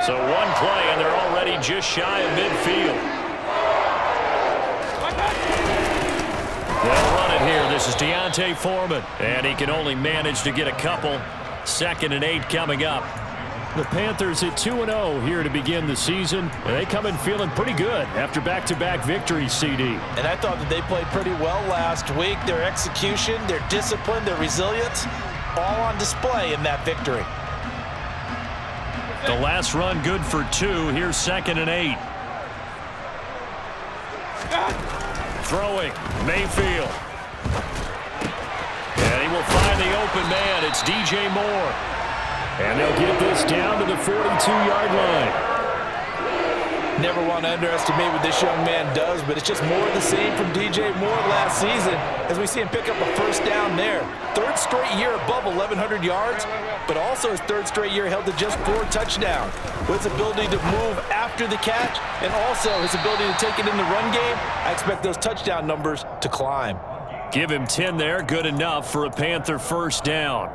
So one play, and they're already just shy of midfield. They'll run it here. This is D'Onta Foreman, and he can only manage to get a couple. 2nd and 8 coming up. The Panthers at 2-0 here to begin the season. They come in feeling pretty good after back-to-back victories, CD. And I thought that they played pretty well last week. Their execution, their discipline, their resilience, all on display in that victory. The last run good for 2. Here's 2nd and 8. Throwing, Mayfield. And he will find the open man. It's DJ Moore. And they'll get this down to the 42-yard line. Never want to underestimate what this young man does, but it's just more of the same from DJ Moore last season as we see him pick up a first down there. 3rd straight year above 1,100 yards, but also his 3rd straight year held to just 4 touchdowns. With his ability to move after the catch and also his ability to take it in the run game, I expect those touchdown numbers to climb. Give him 10 there. Good enough for a Panther first down.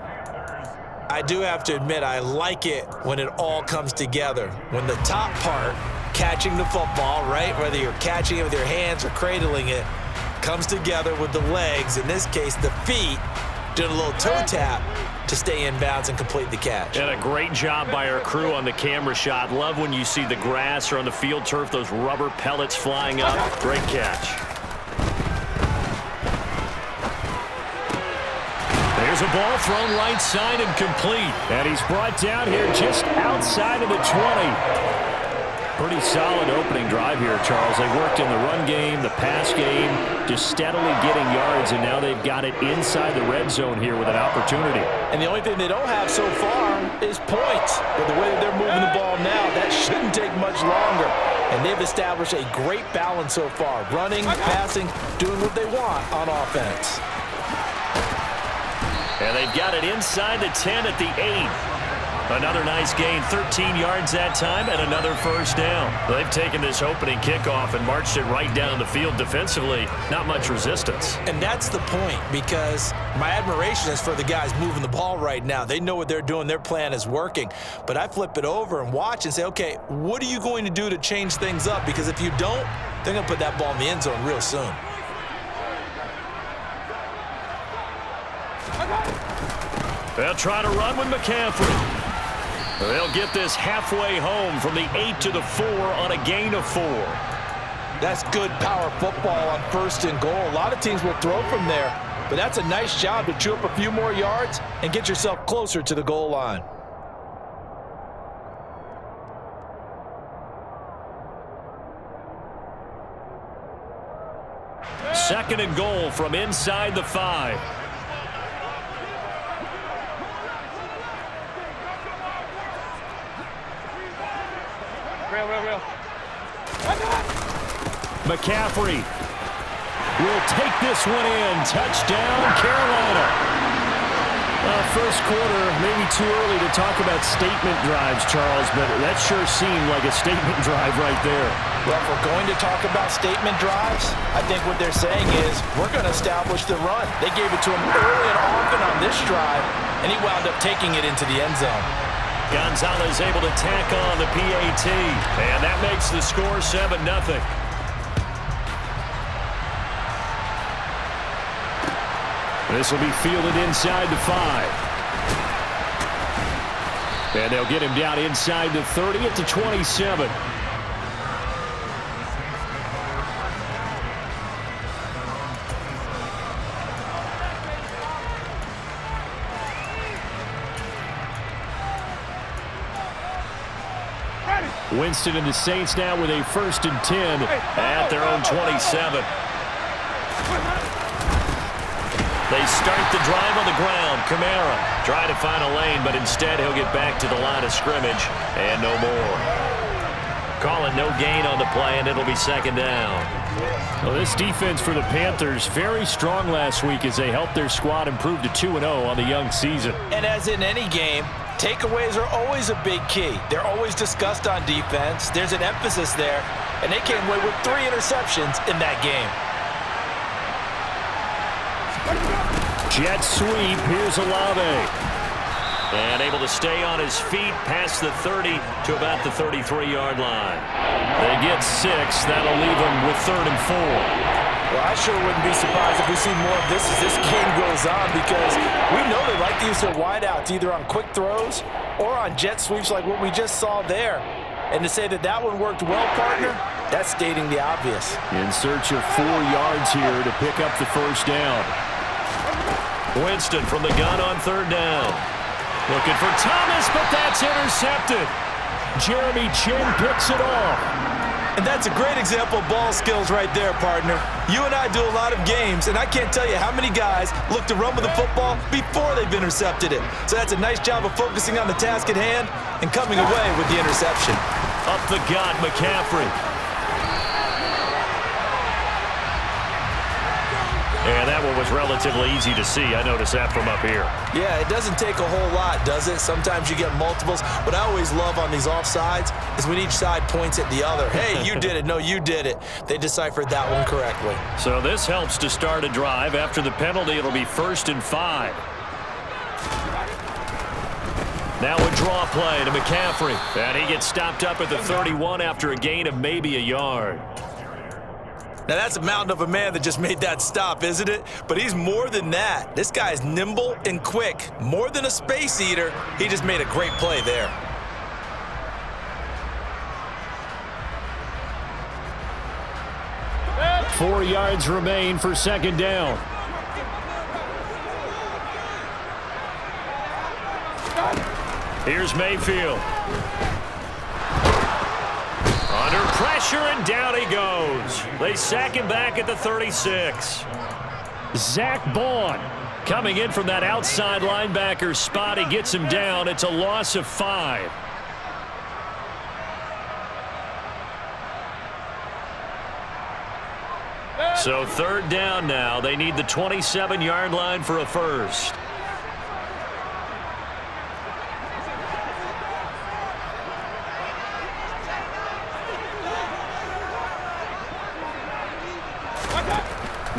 I do have to admit, I like it when it all comes together. When the top part, catching the football, right, whether you're catching it with your hands or cradling it, comes together with the legs, in this case the feet, doing a little toe tap to stay in bounds and complete the catch. And a great job by our crew on the camera shot. Love when you see the grass or on the field turf, those rubber pellets flying up. Great catch. There's a ball thrown right side and complete. And he's brought down here just outside of the 20. Pretty solid opening drive here, Charles. They worked in the run game, the pass game, just steadily getting yards, and now they've got it inside the red zone here with an opportunity. And the only thing they don't have so far is points. But the way that they're moving the ball now, that shouldn't take much longer. And they've established a great balance so far. Running, passing, doing what they want on offense. And they've got it inside the 10 at the 8. Another nice gain, 13 yards that time, and another first down. They've taken this opening kickoff and marched it right down the field defensively. Not much resistance. And that's the point, because my admiration is for the guys moving the ball right now. They know what they're doing. Their plan is working. But I flip it over and watch and say, okay, what are you going to do to change things up? Because if you don't, they're going to put that ball in the end zone real soon. They'll try to run with McCaffrey. They'll get this halfway home from the 8 to the 4 on a gain of 4. That's good power football on 1st and goal. A lot of teams will throw from there, but that's a nice job to chew up a few more yards and get yourself closer to the goal line. Second and goal from inside the 5. McCaffrey will take this one in. Touchdown, Carolina. First quarter, maybe too early to talk about statement drives, Charles, but that sure seemed like a statement drive right there. Well, if we're going to talk about statement drives, I think what they're saying is we're going to establish the run. They gave it to him early and often on this drive, and he wound up taking it into the end zone. Gonzalez able to tack on the PAT, and that makes the score 7-0. This will be fielded inside the 5. And they'll get him down inside the 30 at the 27. Winston and the Saints now with a 1st and 10 at their own 27. They start the drive on the ground. Kamara trying to find a lane, but instead he'll get back to the line of scrimmage and no more. Call it no gain on the play, and it'll be 2nd down. Well, this defense for the Panthers very strong last week as they helped their squad improve to 2-0 on the young season. And as in any game, takeaways are always a big key. They're always discussed on defense. There's an emphasis there, and they came away with 3 interceptions in that game. Jet sweep. Here's Olave. And able to stay on his feet past the 30 to about the 33-yard line. They get 6. That'll leave them with 3rd and 4. Well, I sure wouldn't be surprised if we see more of this as this game goes on, because we know they like to use their wideouts either on quick throws or on jet sweeps like what we just saw there. And to say that that one worked well, partner, that's stating the obvious. In search of 4 yards here to pick up the first down. Winston from the gun on 3rd down. Looking for Thomas, but that's intercepted. Jeremy Chinn picks it off. And that's a great example of ball skills right there, partner. You and I do a lot of games, and I can't tell you how many guys look to run with the football before they've intercepted it. So that's a nice job of focusing on the task at hand and coming away with the interception. Up the gut, McCaffrey. And that one was relatively easy to see. I noticed that from up here. Yeah, it doesn't take a whole lot, does it? Sometimes you get multiples. What I always love on these offsides is when each side points at the other. Hey, you did it. No, you did it. They deciphered that one correctly. So this helps to start a drive. After the penalty, it'll be 1st and 5. Now a draw play to McCaffrey. And he gets stopped up at the 31 after a gain of maybe a yard. Now, that's a mountain of a man that just made that stop, isn't it? But he's more than that. This guy's nimble and quick. More than a space eater, he just made a great play there. Four yards remain for 2nd down. Here's Mayfield. Under pressure, and down he goes. They sack him back at the 36. Zach Bond coming in from that outside linebacker spot. He gets him down. It's a loss of 5. So 3rd down now. They need the 27-yard line for a first.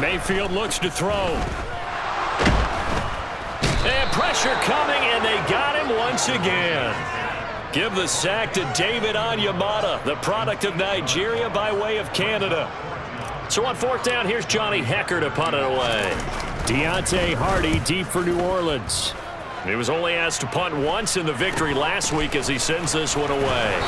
Mayfield looks to throw. And pressure coming, and they got him once again. Give the sack to David Onyemata, the product of Nigeria by way of Canada. So on 4th down, here's Johnny Hekker to punt it away. Deontay Hardy deep for New Orleans. He was only asked to punt once in the victory last week as he sends this one away.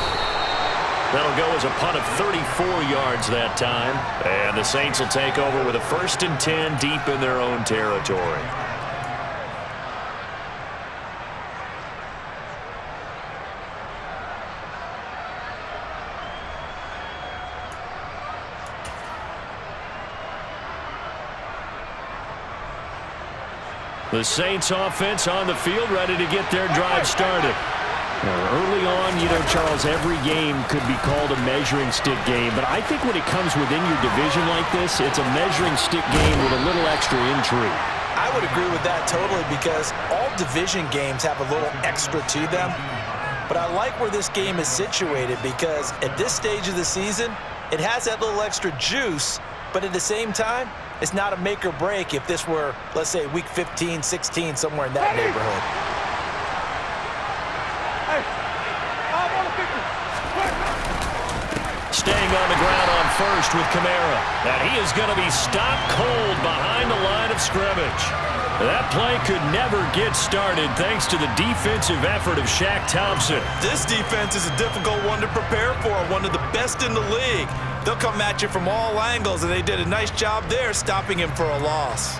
That'll go as a punt of 34 yards that time. And the Saints will take over with a 1st and 10 deep in their own territory. The Saints offense on the field, ready to get their drive started. Early on, Charles, every game could be called a measuring stick game, but I think when it comes within your division like this, it's a measuring stick game with a little extra intrigue. I would agree with that totally, because all division games have a little extra to them. But I like where this game is situated, because at this stage of the season, it has that little extra juice, but at the same time, it's not a make or break if this were, let's say, week 15, 16, somewhere in that neighborhood. Staying on the ground on first with Kamara. And he is going to be stopped cold behind the line of scrimmage. That play could never get started thanks to the defensive effort of Shaq Thompson. This defense is a difficult one to prepare for, one of the best in the league. They'll come at you from all angles, and they did a nice job there stopping him for a loss.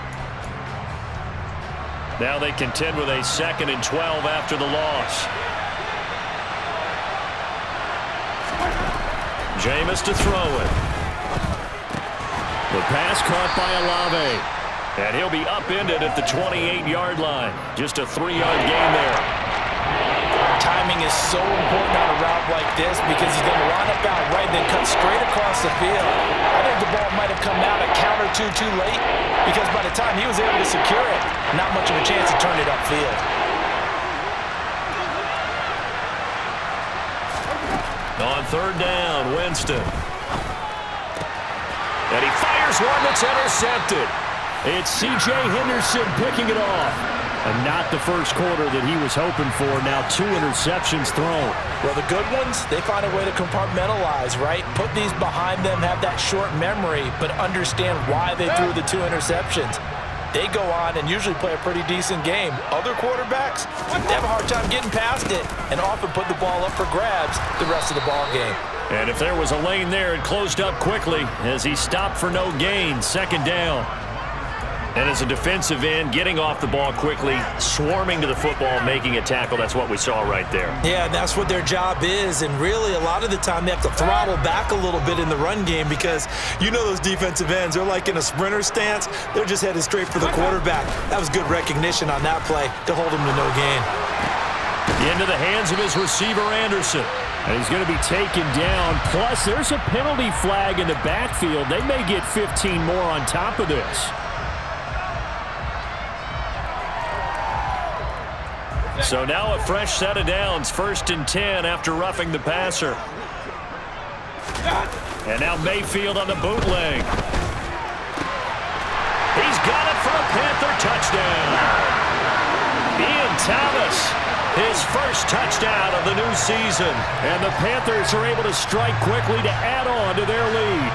Now they contend with a 2nd and 12 after the loss. Jameis to throw it. The pass caught by Olave. And he'll be upended at the 28-yard line. Just a 3-yard gain there. Timing is so important on a route like this, because he's going to line up out right and then cut straight across the field. I think the ball might have come out a count or two too late, because by the time he was able to secure it, not much of a chance to turn it upfield. On 3rd down, Winston. And he fires one that's intercepted. It's C.J. Henderson picking it off. And not the first quarter that he was hoping for. Now 2 interceptions thrown. Well, the good ones, they find a way to compartmentalize, right? Put these behind them, have that short memory, but understand why they threw the 2 interceptions. They go on and usually play a pretty decent game. Other quarterbacks, they have a hard time getting past it and often put the ball up for grabs the rest of the ball game. And if there was a lane there, it closed up quickly as he stopped for no gain. Second down. And as a defensive end, getting off the ball quickly, swarming to the football, making a tackle, that's what we saw right there. Yeah, and that's what their job is. And really, a lot of the time, they have to throttle back a little bit in the run game because you know those defensive ends, they're like in a sprinter stance. They're just headed straight for the quarterback. That was good recognition on that play to hold him to no gain. Into the hands of his receiver, Anderson. And he's going to be taken down. Plus, there's a penalty flag in the backfield. They may get 15 more on top of this. So now a fresh set of downs, 1st and 10 after roughing the passer. And now Mayfield on the bootleg. He's got it for a Panther touchdown. Ian Thomas, his first touchdown of the new season. And the Panthers are able to strike quickly to add on to their lead.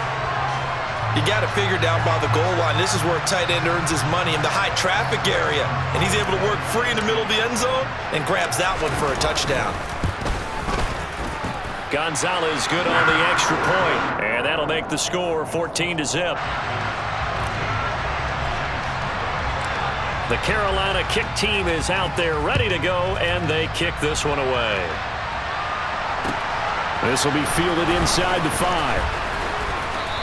You got to figure down by the goal line. This is where a tight end earns his money in the high traffic area. And he's able to work free in the middle of the end zone and grabs that one for a touchdown. Gonzalez good on the extra point. And that'll make the score 14-0. The Carolina kick team is out there ready to go, and they kick this one away. This will be fielded inside the 5.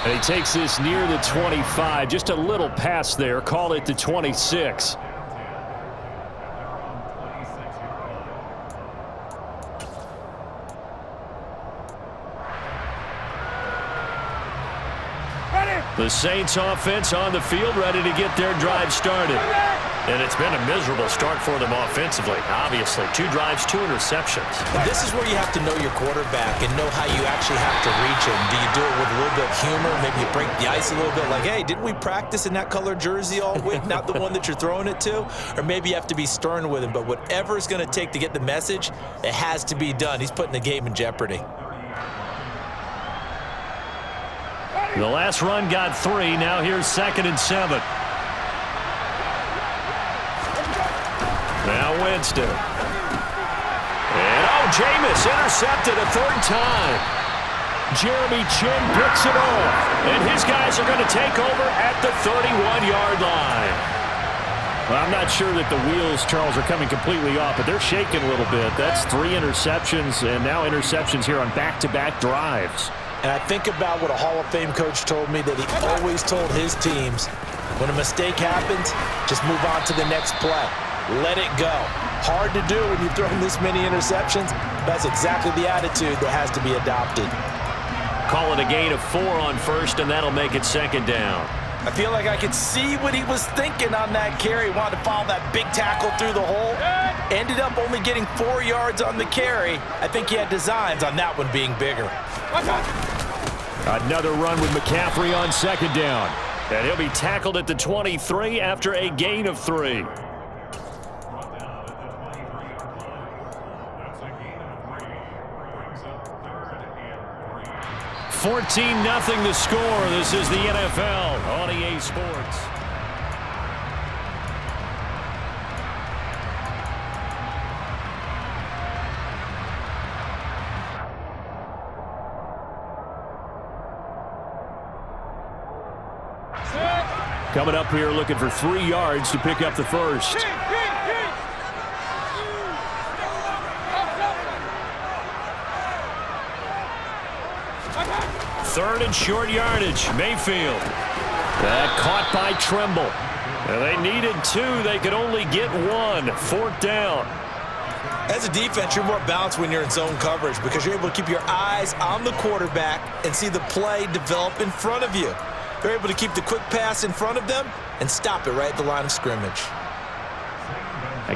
And he takes this near the 25. Just a little pass there. Call it the 26. The Saints offense on the field ready to get their drive started. And it's been a miserable start for them offensively. Obviously, 2 drives, 2 interceptions. This is where you have to know your quarterback and know how you actually have to reach him. Do you do it with a little bit of humor? Maybe you break the ice a little bit like, hey, didn't we practice in that color jersey all week? Not the one that you're throwing it to? Or maybe you have to be stern with him. But whatever it's going to take to get the message, it has to be done. He's putting the game in jeopardy. The last run got 3. Now here's 2nd and 7. Now Winston. And Jameis intercepted a 3rd time. Jeremy Chinn picks it off. And his guys are going to take over at the 31-yard line. Well, I'm not sure that the wheels, Charles, are coming completely off, but they're shaking a little bit. That's 3 interceptions, and now interceptions here on back-to-back drives. And I think about what a Hall of Fame coach told me that he always told his teams, when a mistake happens, just move on to the next play. Let it go. Hard to do when you've thrown this many interceptions. That's exactly the attitude that has to be adopted. Call it a gain of 4 on 1st, and that'll make it 2nd down. I feel like I could see what he was thinking on that carry. He wanted to follow that big tackle through the hole. Ended up only getting 4 yards on the carry. I think he had designs on that one being bigger. Another run with McCaffrey on 2nd down. And he'll be tackled at the 23 after a gain of 3. $14-0 the score. This is the NFL on EA Sports. Coming up here looking for 3 yards to pick up the first. Third and short yardage. Mayfield. That caught by Tremble. And they needed 2. They could only get 1. 4th down. As a defense, you're more balanced when you're in zone coverage because you're able to keep your eyes on the quarterback and see the play develop in front of you. They're able to keep the quick pass in front of them and stop it right at the line of scrimmage.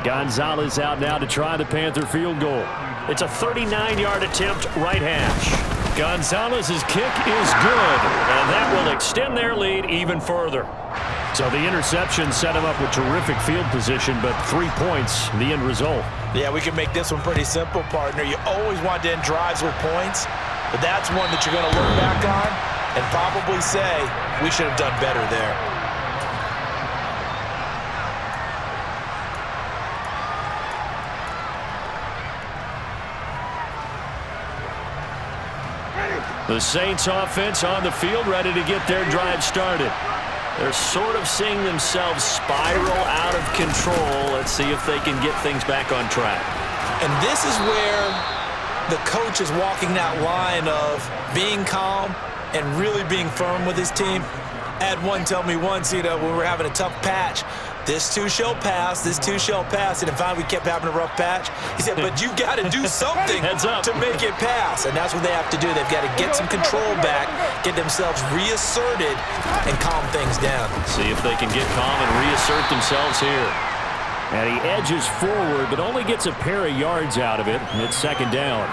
Gonzalez out now to try the Panther field goal. It's a 39-yard attempt, right hash. Gonzalez's kick is good, and that will extend their lead even further. So the interception set him up with terrific field position, but 3 points, the end result. Yeah, we can make this one pretty simple, partner. You always want to end drives with points, but that's one that you're going to look back on and probably say, we should have done better there. The Saints offense on the field, ready to get their drive started. They're sort of seeing themselves spiral out of control. Let's see if they can get things back on track. And this is where the coach is walking that line of being calm and really being firm with his team. I had one tell me once, when we were having a tough patch, this too shall pass, this too shall pass. And finally we kept having a rough patch. He said, but you got to do something to make it pass. And that's what they have to do. They've got to get some control back, get themselves reasserted, and calm things down. See if they can get calm and reassert themselves here. And he edges forward, but only gets a pair of yards out of it. And it's second down.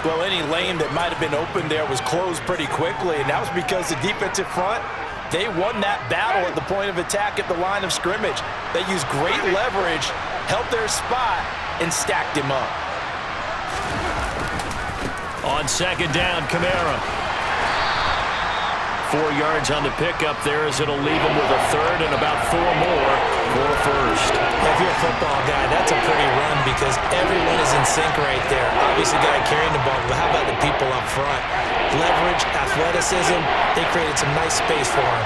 Well, any lane that might have been open there was closed pretty quickly, and that was because the defensive front, they won that battle at the point of attack at the line of scrimmage. They used great leverage, helped their spot, and stacked him up. On second down, Kamara. 4 yards on the pickup there as it'll leave him with a third and about 4 more for first. If you're a football guy, that's a pretty run because everyone is in sync right there. Obviously, the guy carrying the ball, but how about the people up front? Leverage, athleticism, they created some nice space for him.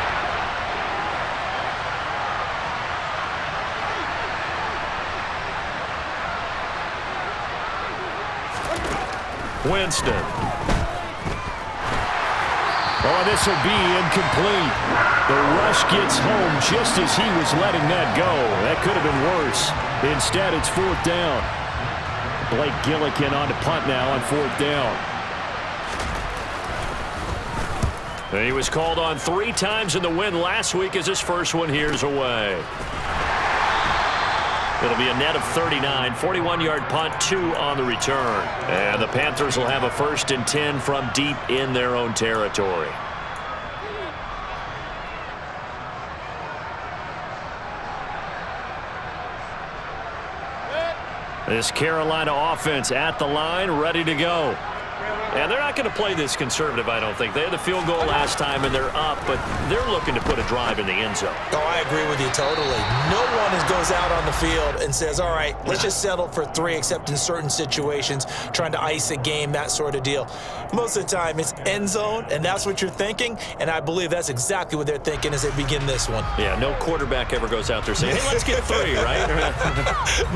Winston. Oh, this will be incomplete. The rush gets home just as he was letting that go. That could have been worse. Instead, it's fourth down. Blake Gillikin on to punt now on fourth down. He was called on 3 times in the win last week as his first one here's away. It'll be a net of 39, 41-yard punt, 2 on the return. And the Panthers will have a 1st and 10 from deep in their own territory. This Carolina offense at the line, ready to go. And they're not going to play this conservative, I don't think. They had the field goal last time, and they're up, but they're looking to put a drive in the end zone. Oh, I agree with you totally. No one goes out on the field and says, all right, let's just settle for 3, except in certain situations, trying to ice a game, that sort of deal. Most of the time, it's end zone, and that's what you're thinking, and I believe that's exactly what they're thinking as they begin this one. Yeah, no quarterback ever goes out there saying, hey, let's get 3, right?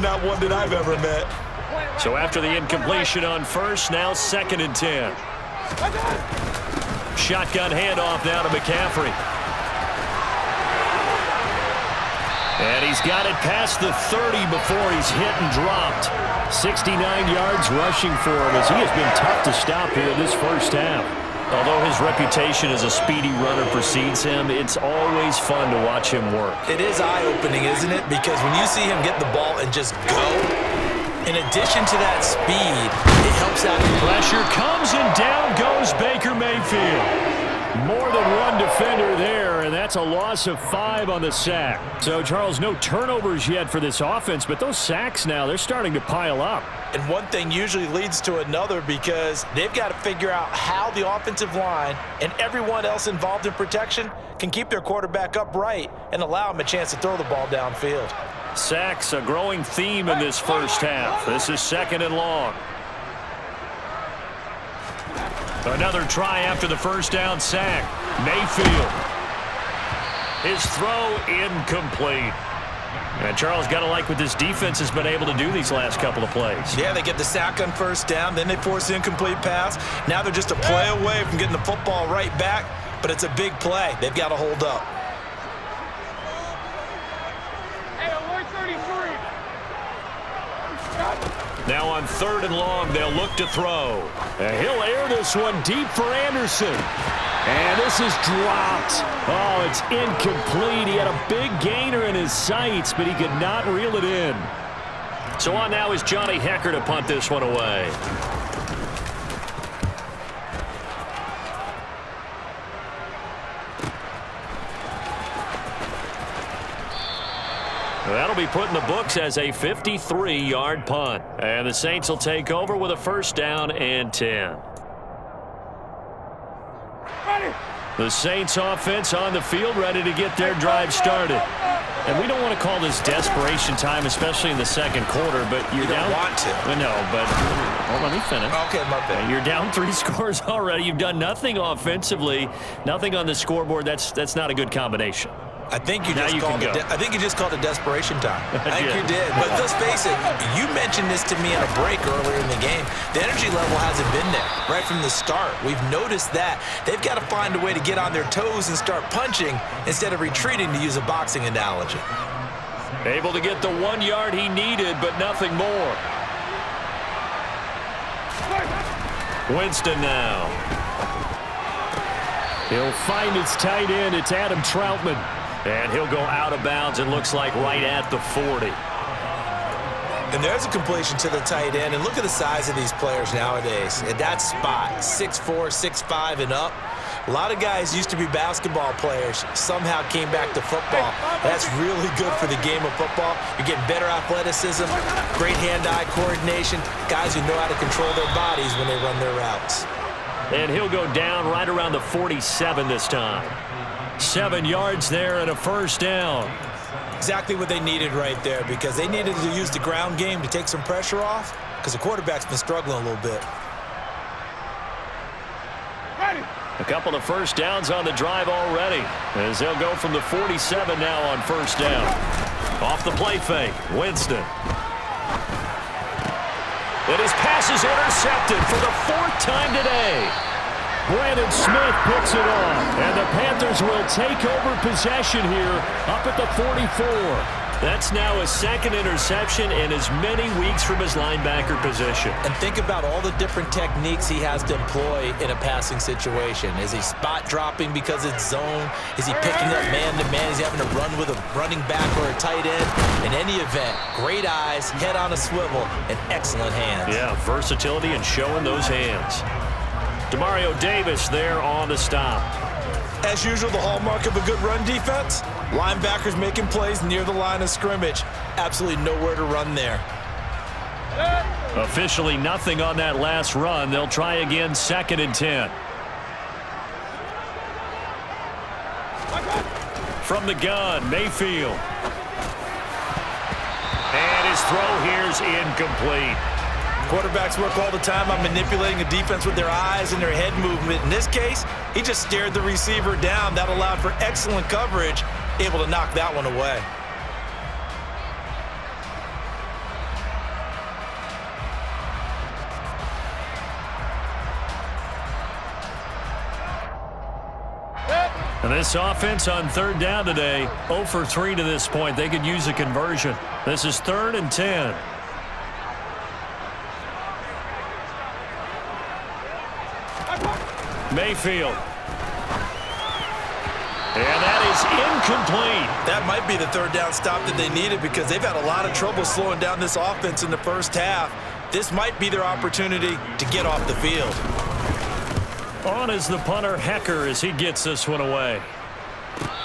Not one that I've ever met. So after the incompletion on first, now 2nd and 10. Shotgun handoff now to McCaffrey. And he's got it past the 30 before he's hit and dropped. 69 yards rushing for him as he has been tough to stop here in this first half. Although his reputation as a speedy runner precedes him, it's always fun to watch him work. It is eye-opening, isn't it? Because when you see him get the ball and just go, in addition to that speed, it helps out. Pressure comes and down goes Baker Mayfield. More than one defender there, and that's a loss of 5 on the sack. So, Charles, no turnovers yet for this offense, but those sacks now, they're starting to pile up. And one thing usually leads to another because they've got to figure out how the offensive line and everyone else involved in protection can keep their quarterback upright and allow him a chance to throw the ball downfield. Sacks, a growing theme in this first half. This is 2nd and long. Another try after the first down sack. Mayfield. His throw incomplete. And Charles, got to like what this defense has been able to do these last couple of plays. Yeah, they get the sack on first down, then they force the incomplete pass. Now they're just a play away from getting the football right back, but it's a big play. They've got to hold up. Now on 3rd and long, they'll look to throw. And he'll air this one deep for Anderson. And this is dropped. Oh, it's incomplete. He had a big gainer in his sights, but he could not reel it in. So on now is Johnny Hekker to punt this one away. That'll be put in the books as a 53-yard punt. And the Saints will take over with a first down and 10. The Saints offense on the field ready to get their drive started. And we don't want to call this desperation time, especially in the second quarter, but you're down. You don't want to. No, but let me finish. Okay, my bad. You're down 3 scores already. You've done nothing offensively, nothing on the scoreboard. That's not a good combination. I think you just called it desperation time. I think you did. But let's face it, you mentioned this to me in a break earlier in the game. The energy level hasn't been there right from the start. We've noticed that. They've got to find a way to get on their toes and start punching instead of retreating, to use a boxing analogy. Able to get the 1 yard he needed, but nothing more. Winston now. He'll find his tight end. It's Adam Troutman. And he'll go out of bounds, it looks like, right at the 40. And there's a completion to the tight end. And look at the size of these players nowadays. At that spot, 6'4", 6'5", and up. A lot of guys used to be basketball players, somehow came back to football. That's really good for the game of football. You're getting better athleticism, great hand-eye coordination, guys who know how to control their bodies when they run their routes. And he'll go down right around the 47 this time. 7 yards there and a first down. Exactly what they needed right there, because they needed to use the ground game to take some pressure off, because the quarterback's been struggling a little bit. A couple of first downs on the drive already, as they'll go from the 47 now on first down. Off the play fake, Winston. And his pass is intercepted for the 4th time today. Brandon Smith picks it off, and the Panthers will take over possession here up at the 44. That's now a second interception in as many weeks from his linebacker position. And think about all the different techniques he has to employ in a passing situation. Is he spot dropping because it's zone? Is he picking up man-to-man? Is he having to run with a running back or a tight end? In any event, great eyes, head on a swivel, and excellent hands. Yeah, versatility and showing those hands. Demario Davis there on the stop. As usual, the hallmark of a good run defense, linebackers making plays near the line of scrimmage. Absolutely nowhere to run there. Officially nothing on that last run. They'll try again, 2nd and 10. From the gun, Mayfield. And his throw here's incomplete. Quarterbacks work all the time on manipulating a defense with their eyes and their head movement. In this case, he just stared the receiver down. That allowed for excellent coverage, able to knock that one away. And this offense on 3rd down today, 0 for 3 to this point. They could use a conversion. This is 3rd and 10. Mayfield. And that is incomplete. That might be the 3rd down stop that they needed, because they've had a lot of trouble slowing down this offense in the first half. This might be their opportunity to get off the field. On is the punter, Hecker, as he gets this one away.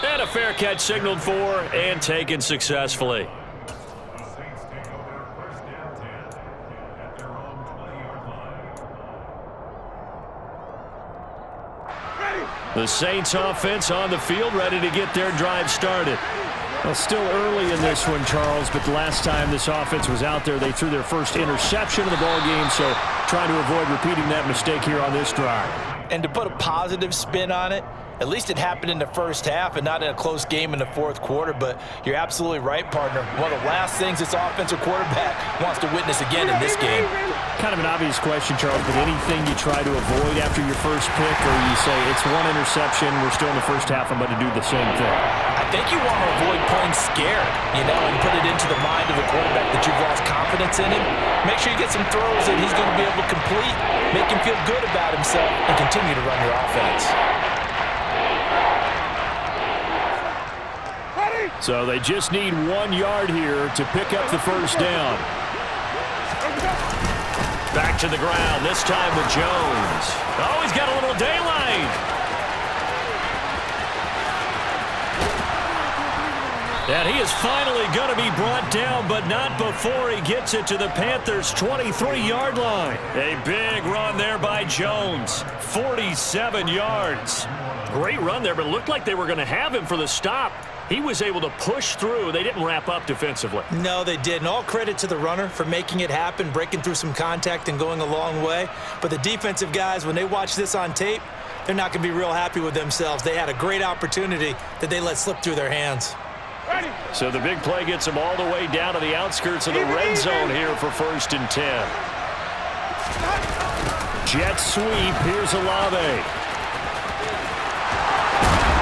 And a fair catch signaled for and taken successfully. The Saints offense on the field ready to get their drive started. Well, still early in this one, Charles, but the last time this offense was out there, they threw their first interception of the ball game, so trying to avoid repeating that mistake here on this drive. And to put a positive spin on it, at least it happened in the first half and not in a close game in the 4th quarter, but you're absolutely right, partner. One of the last things this offensive quarterback wants to witness again in this game. Kind of an obvious question, Charles, but anything you try to avoid after your first pick, or you say it's 1 interception, we're still in the first half, I'm going to do the same thing? I think you want to avoid playing scared, and put it into the mind of the quarterback that you've lost confidence in him. Make sure you get some throws that he's going to be able to complete, make him feel good about himself, and continue to run your offense. So they just need 1 yard here to pick up the first down. Back to the ground, this time with Jones. Oh, he's got a little daylight. And he is finally going to be brought down, but not before he gets it to the Panthers' 23-yard line. A big run there by Jones. 47 yards. Great run there, but it looked like they were going to have him for the stop. He was able to push through. They didn't wrap up defensively. No, they didn't. All credit to the runner for making it happen, breaking through some contact and going a long way. But the defensive guys, when they watch this on tape, they're not going to be real happy with themselves. They had a great opportunity that they let slip through their hands. So the big play gets them all the way down to the outskirts of the red zone here for 1st and 10. Jet sweep. Here's Olave.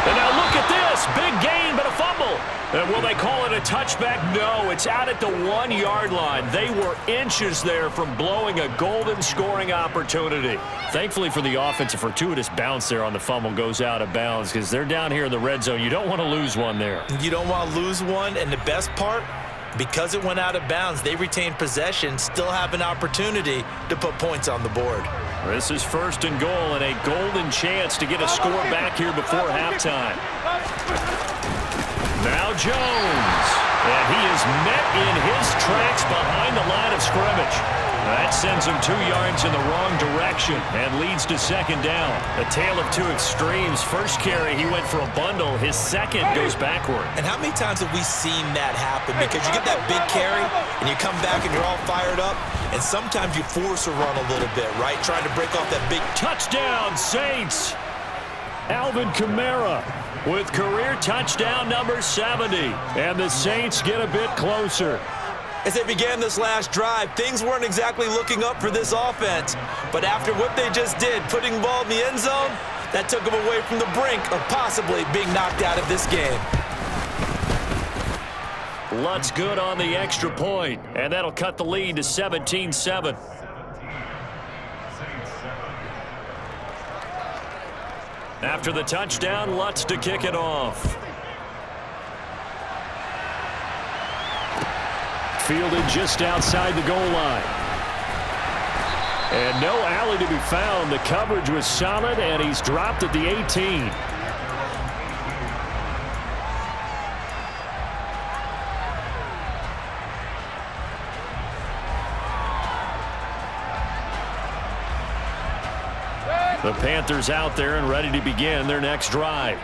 And now look at this. Big gain, but a fumble. And will they call it a touchback? No, it's out at the 1-yard line. They were inches there from blowing a golden scoring opportunity. Thankfully for the offense, a fortuitous bounce there on the fumble goes out of bounds because they're down here in the red zone. You don't want to lose one there. You don't want to lose one, and the best part, because it went out of bounds, they retained possession, still have an opportunity to put points on the board. This is 1st and goal and a golden chance to get a score back here before halftime. Now Jones, and he is met in his tracks behind the line of scrimmage. That sends him 2 yards in the wrong direction and leads to 2nd down. A tale of two extremes. First carry, he went for a bundle. His second goes backward. And how many times have we seen that happen? Because you get that big carry, and you come back and you're all fired up, and sometimes you force a run a little bit, right? Trying to break off that big touchdown, Saints. Alvin Kamara with career touchdown number 70. And the Saints get a bit closer. As they began this last drive, things weren't exactly looking up for this offense. But after what they just did, putting the ball in the end zone, that took them away from the brink of possibly being knocked out of this game. Lutz good on the extra point, and that'll cut the lead to 17-7. After the touchdown, Lutz to kick it off. Fielded just outside the goal line. And no alley to be found. The coverage was solid, and he's dropped at the 18. The Panthers out there and ready to begin their next drive.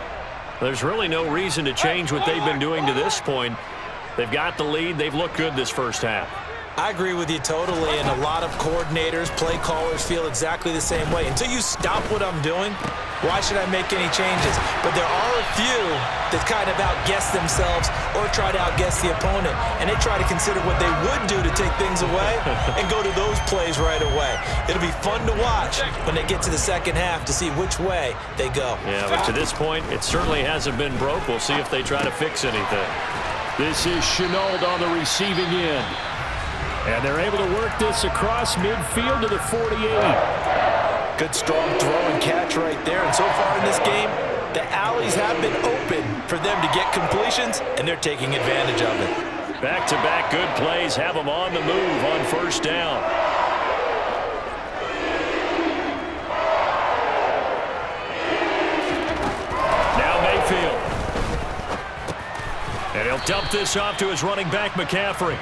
There's really no reason to change what they've been doing to this point. They've got the lead. They've looked good this first half. I agree with you totally, and a lot of coordinators, play callers feel exactly the same way. Until you stop what I'm doing, why should I make any changes? But there are a few that kind of outguess themselves or try to outguess the opponent, and they try to consider what they would do to take things away and go to those plays right away. It'll be fun to watch when they get to the second half to see which way they go. Yeah, but to this point, it certainly hasn't been broke. We'll see if they try to fix anything. This is Shenault on the receiving end. And they're able to work this across midfield to the 48. Good strong throw and catch right there. And so far in this game, the alleys have been open for them to get completions, and they're taking advantage of it. Back-to-back good plays have them on the move on 1st down. Now Mayfield. And he'll dump this off to his running back, McCaffrey.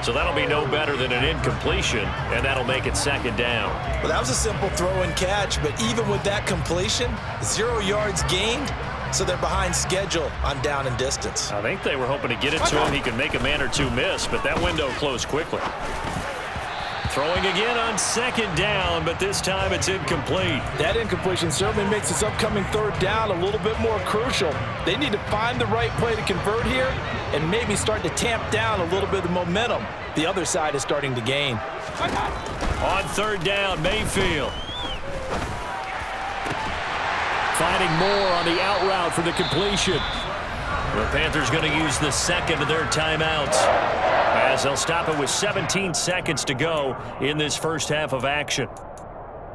So that'll be no better than an incompletion, and that'll make it 2nd down. Well, that was a simple throw and catch, but even with that completion, 0 yards gained, so they're behind schedule on down and distance. I think they were hoping to get it to him. He could make a man or two miss, but that window closed quickly. Throwing again on 2nd down, but this time it's incomplete. That incompletion certainly makes this upcoming 3rd down a little bit more crucial. They need to find the right play to convert here and maybe start to tamp down a little bit of the momentum the other side is starting to gain. On 3rd down, Mayfield. Finding more on the out route for the completion. The Panthers going to use the second of their timeouts, as they'll stop it with 17 seconds to go in this first half of action.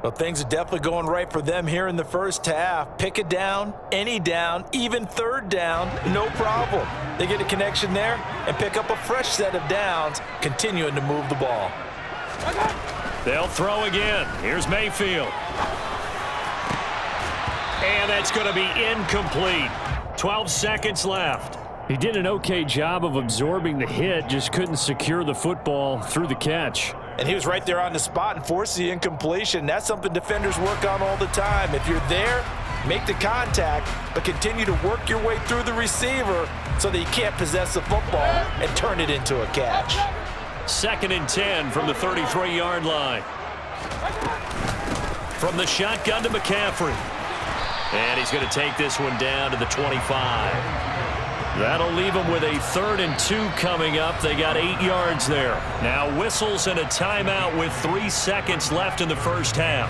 Well, things are definitely going right for them here in the first half. Pick a down, any down, even 3rd down, no problem. They get a connection there and pick up a fresh set of downs, continuing to move the ball. They'll throw again. Here's Mayfield. And that's going to be incomplete. 12 seconds left. He did an okay job of absorbing the hit, just couldn't secure the football through the catch. And he was right there on the spot and forced the incompletion. That's something defenders work on all the time. If you're there, make the contact, but continue to work your way through the receiver so that you can't possess the football and turn it into a catch. 2nd and 10 from the 33-yard line. From the shotgun to McCaffrey. And he's going to take this one down to the 25. That'll leave them with a 3rd and 2 coming up. They got 8 yards there. Now whistles and a timeout with 3 seconds left in the first half.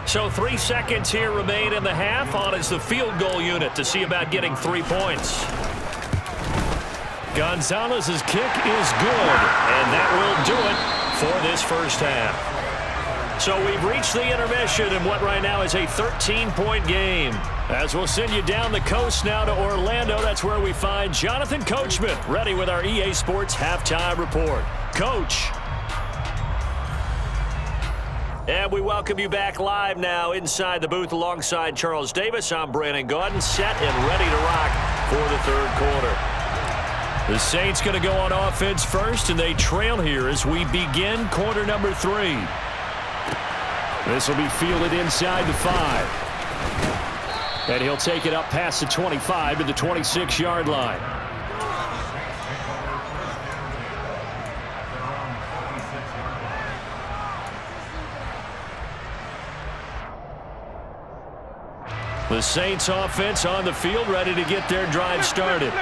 So 3 seconds here remain in the half. On is the field goal unit to see about getting 3 points. Gonzalez's kick is good, and that will do it for this first half. So we've reached the intermission in what right now is a 13-point game. As we'll send you down the coast now to Orlando, that's where we find Jonathan Coachman ready with our EA Sports Halftime Report. Coach. And we welcome you back live now inside the booth alongside Charles Davis. I'm Brandon Gaudin, set and ready to rock for the 3rd quarter. The Saints going to go on offense first, and they trail here as we begin quarter number 3. This will be fielded inside the 5. And he'll take it up past the 25 to the 26-yard line. The Saints offense on the field, ready to get their drive started.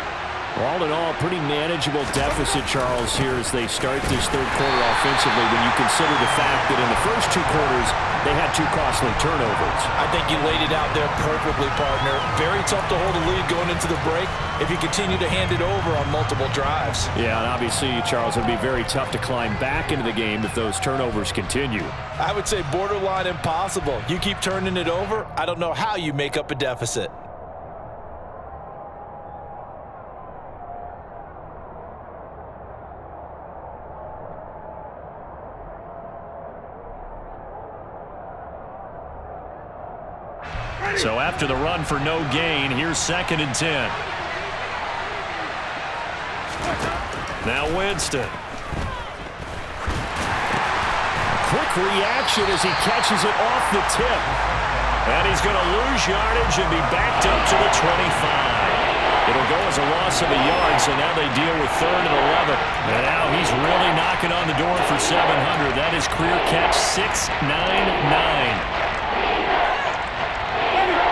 All in all, pretty manageable deficit, Charles, here as they start this 3rd quarter offensively when you consider the fact that in the first 2 quarters, they had 2 costly turnovers. I think you laid it out there perfectly, partner. Very tough to hold a lead going into the break if you continue to hand it over on multiple drives. Yeah, and obviously, Charles, it would be very tough to climb back into the game if those turnovers continue. I would say borderline impossible. You keep turning it over, I don't know how you make up a deficit. So after the run for no gain, here's 2nd and 10. Now Winston. Quick reaction as he catches it off the tip. And he's going to lose yardage and be backed up to the 25. It'll go as a loss of a yard, so now they deal with 3rd and 11. And now he's really knocking on the door for 700. That is career catch 699.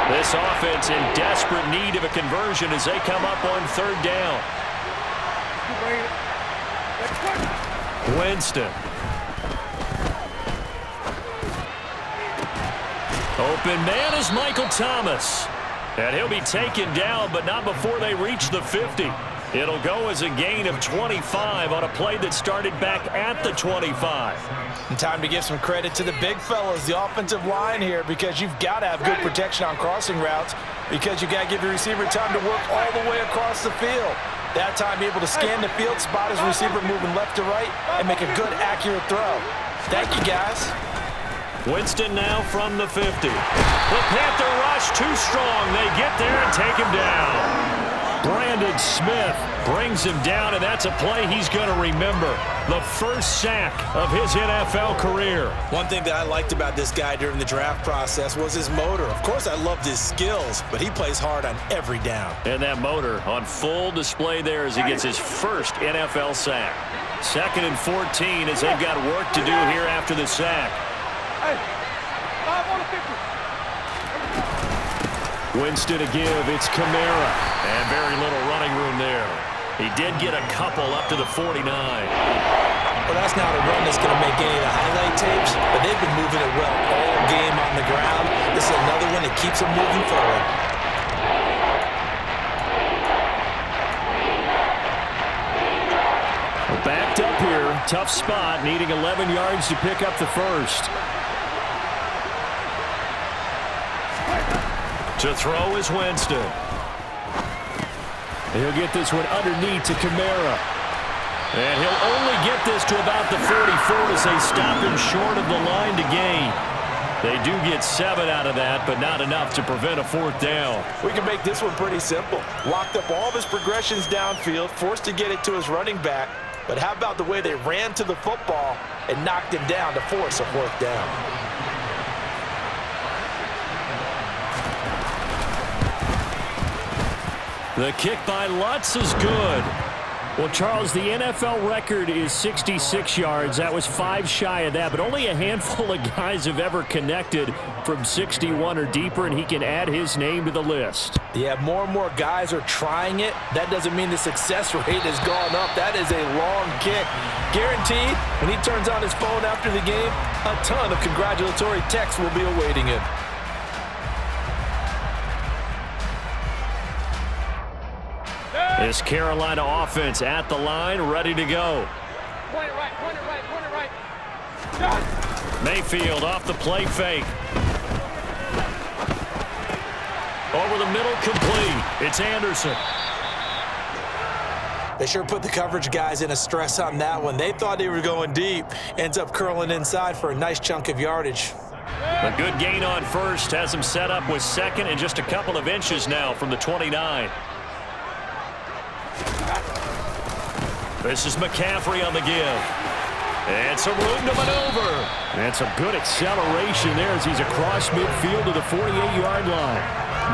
This offense in desperate need of a conversion as they come up on 3rd down. Winston. Open man is Michael Thomas. And he'll be taken down, but not before they reach the 50. It'll go as a gain of 25 on a play that started back at the 25. And time to give some credit to the big fellas, the offensive line here, because you've got to have good protection on crossing routes because you got to give the receiver time to work all the way across the field. That time, be able to scan the field, spot his receiver moving left to right, and make a good, accurate throw. Thank you, guys. Winston now from the 50. The Panther rush too strong. They get there and take him down. Brandon Smith brings him down, and that's a play he's going to remember. The first sack of his NFL career. One thing that I liked about this guy during the draft process was his motor. Of course, I loved his skills, but he plays hard on every down. And that motor on full display there as he gets his first NFL sack. 2nd and 14 as they've got work to do here after the sack. Winston to give. It's Kamara. And very little running room there. He did get a couple up to the 49. Well, that's not a run that's going to make any of the highlight tapes, but they've been moving it well all game on the ground. This is another one that keeps them moving forward. Backed up here. Tough spot. Needing 11 yards to pick up the first. To throw is Winston. He'll get this one underneath to Kamara. And he'll only get this to about the 44 as they stop him short of the line to gain. They do get 7 out of that, but not enough to prevent a fourth down. We can make this one pretty simple. Locked up all of his progressions downfield, forced to get it to his running back. But how about the way they ran to the football and knocked him down to force a fourth down? The kick by Lutz is good. Well, Charles, the NFL record is 66 yards. That was 5 shy of that, but only a handful of guys have ever connected from 61 or deeper, and he can add his name to the list. Yeah, more and more guys are trying it. That doesn't mean the success rate has gone up. That is a long kick. Guaranteed, when he turns on his phone after the game, a ton of congratulatory texts will be awaiting him. This Carolina offense at the line, ready to go. Point it right, point it right, point it right. Mayfield off the play fake. Over the middle, complete. It's Anderson. They sure put the coverage guys in a stress on that one. They thought they were going deep. Ends up curling inside for a nice chunk of yardage. A good gain on first has him set up with second and just a couple of inches now from the 29. This is McCaffrey on the give. And some room to maneuver. And some good acceleration there as he's across midfield to the 48-yard line.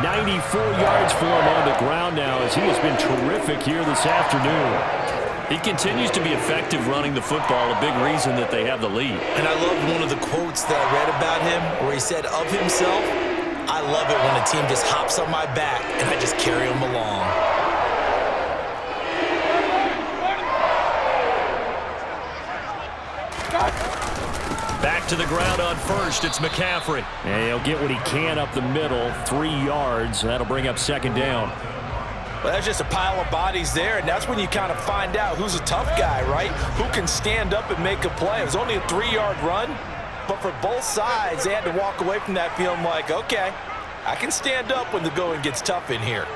94 yards for him on the ground now as he has been terrific here this afternoon. He continues to be effective running the football, a big reason that they have the lead. And I love one of the quotes that I read about him where he said of himself, "I love it when a team just hops on my back and I just carry them along." Back to the ground on first. It's McCaffrey. And he'll get what he can up the middle. 3 yards. That'll bring up second down. Well, that's just a pile of bodies there, and that's when you kind of find out who's a tough guy, right? Who can stand up and make a play. It was only a 3-yard run, but for both sides, they had to walk away from that feeling like, okay, I can stand up when the going gets tough in here.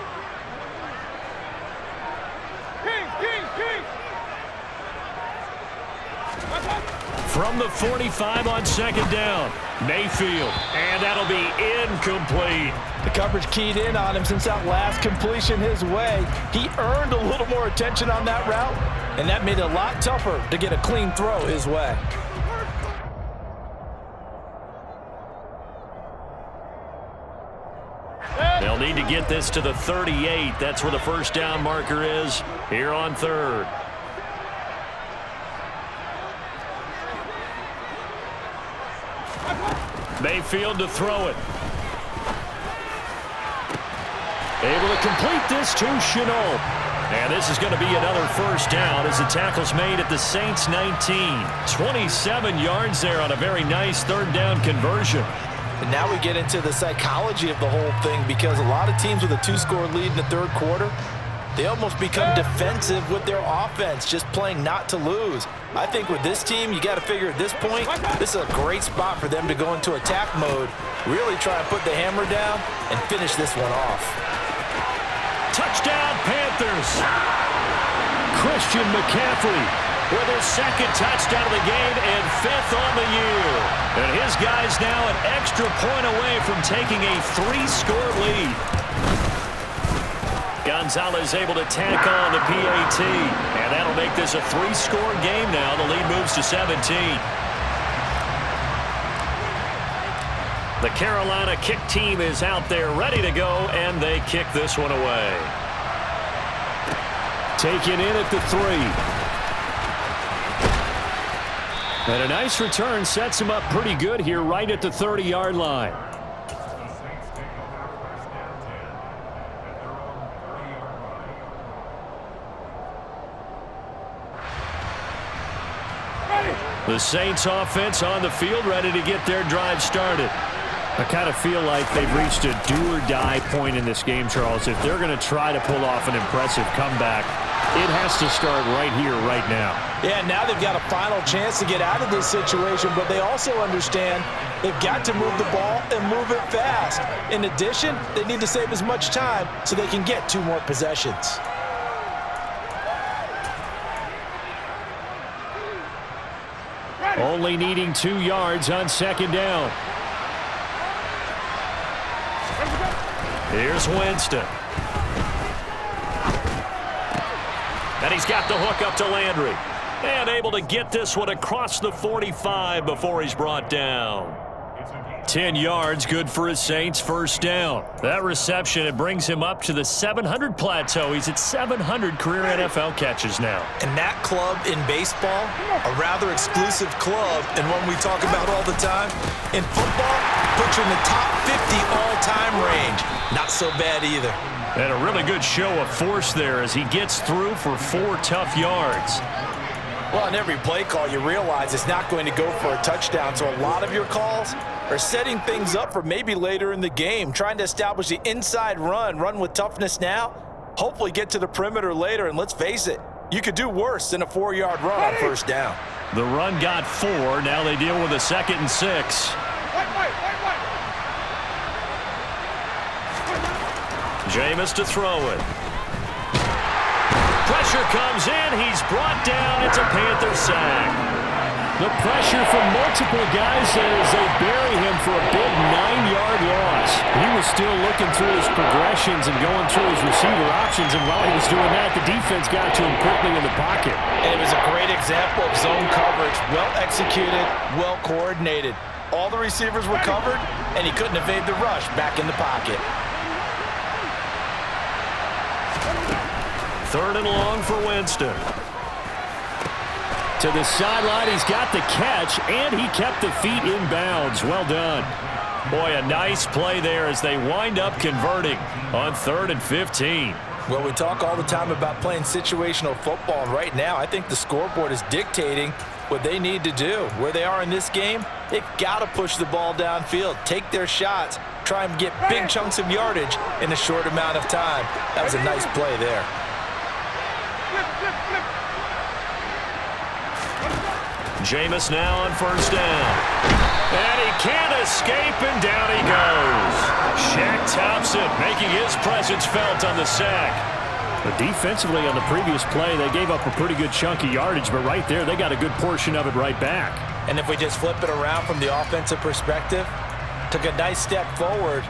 From the 45 on second down, Mayfield, and that'll be incomplete. The coverage keyed in on him since that last completion his way. He earned a little more attention on that route, and that made it a lot tougher to get a clean throw his way. They'll need to get this to the 38. That's where the first down marker is here on third. Mayfield to throw it. Able to complete this to Shenault. And this is going to be another first down as the tackle's made at the Saints 19. 27 yards there on a very nice third down conversion. And now we get into the psychology of the whole thing because a lot of teams with a 2-score lead in the third quarter, they almost become defensive with their offense, just playing not to lose. I think with this team, you got to figure at this point, this is a great spot for them to go into attack mode, really try and put the hammer down and finish this one off. Touchdown, Panthers. Christian McCaffrey with his second touchdown of the game and 5th on the year. And his guys now an extra point away from taking a 3-score lead. Gonzalez able to tack on the PAT, and that'll make this a 3-score game now. The lead moves to 17. The Carolina kick team is out there ready to go, and they kick this one away. Taken in at the 3. And a nice return sets him up pretty good here right at the 30-yard line. The Saints offense on the field ready to get their drive started. I kind of feel like they've reached a do-or-die point in this game, Charles. If they're going to try to pull off an impressive comeback, it has to start right here, right now. Yeah, now they've got a final chance to get out of this situation, but they also understand they've got to move the ball and move it fast. In addition, they need to save as much time so they can get 2 more possessions. Only needing 2 yards on second down. Here's Winston. And he's got the hook up to Landry. And able to get this one across the 45 before he's brought down. 10 yards, good for his Saints, first down. That reception, it brings him up to the 700 plateau. He's at 700 career NFL catches now. And that club in baseball, a rather exclusive club, and one we talk about all the time. In football, puts you in the top 50 all-time range. Not so bad either. And a really good show of force there as he gets through for 4 tough yards. Well, in every play call, you realize it's not going to go for a touchdown, so a lot of your calls are setting things up for maybe later in the game, trying to establish the inside run with toughness now, hopefully get to the perimeter later, and let's face it, you could do worse than a 4-yard run on first down. The run got 4. Now they deal with a 2nd and 6. Jameis to throw it. Pressure comes in. He's brought down. It's a Panther sack. The pressure from multiple guys as they bury him for a big 9-yard loss. He was still looking through his progressions and going through his receiver options, and while he was doing that, the defense got to him quickly in the pocket. And it was a great example of zone coverage. Well executed, well coordinated. All the receivers were covered, and he couldn't evade the rush back in the pocket. 3rd and long for Winston. To the sideline, he's got the catch, and he kept the feet in bounds. Well done. Boy, a nice play there as they wind up converting on 3rd and 15. Well, we talk all the time about playing situational football, and right now I think the scoreboard is dictating what they need to do. Where they are in this game, they've got to push the ball downfield, take their shots, try and get big chunks of yardage in a short amount of time. That was a nice play there. Jameis now on first down. And he can't escape, and down he goes. Shaq Thompson making his presence felt on the sack. But defensively on the previous play, they gave up a pretty good chunk of yardage, but right there, they got a good portion of it right back. And if we just flip it around from the offensive perspective, took a nice step forward,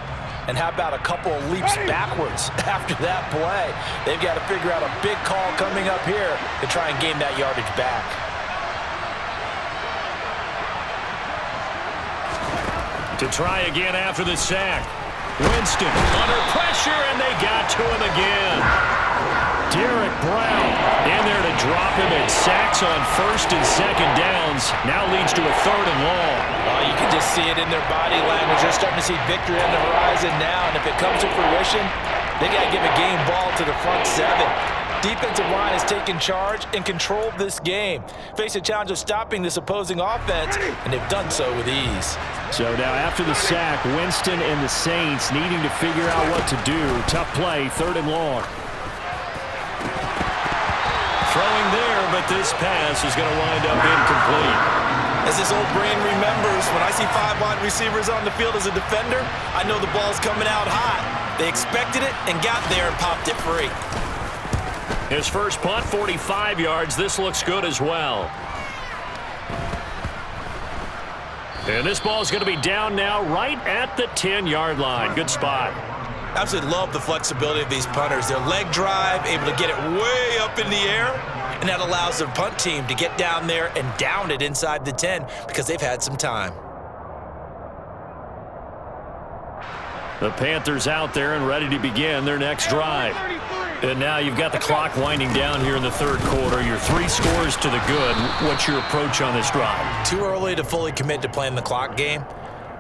and how about a couple of leaps backwards after that play? They've got to figure out a big call coming up here to try and gain that yardage back. To try again after the sack. Winston under pressure, and they got to him again. Derek Brown in there to drop him, and sacks on 1st and 2nd downs. Now leads to a 3rd and long. Oh, you can just see it in their body language. They're starting to see victory on the horizon now, and if it comes to fruition, they got to give a game ball to the front 7. Defensive line has taken charge and controlled this game. Face a challenge of stopping this opposing offense, and they've done so with ease. So now after the sack, Winston and the Saints needing to figure out what to do. Tough play, 3rd and long. Throwing there, but this pass is going to wind up incomplete. As this old brain remembers, when I see 5 wide receivers on the field as a defender, I know the ball's coming out hot. They expected it and got there and popped it free. His first punt, 45 yards. This looks good as well. And this ball is going to be down now right at the 10-yard line. Good spot. Absolutely love the flexibility of these punters. Their leg drive, able to get it way up in the air, and that allows the punt team to get down there and down it inside the 10 because they've had some time. The Panthers out there and ready to begin their next drive. And now you've got the clock winding down here in the 3rd quarter. You're 3 scores to the good. What's your approach on this drive? Too early to fully commit to playing the clock game.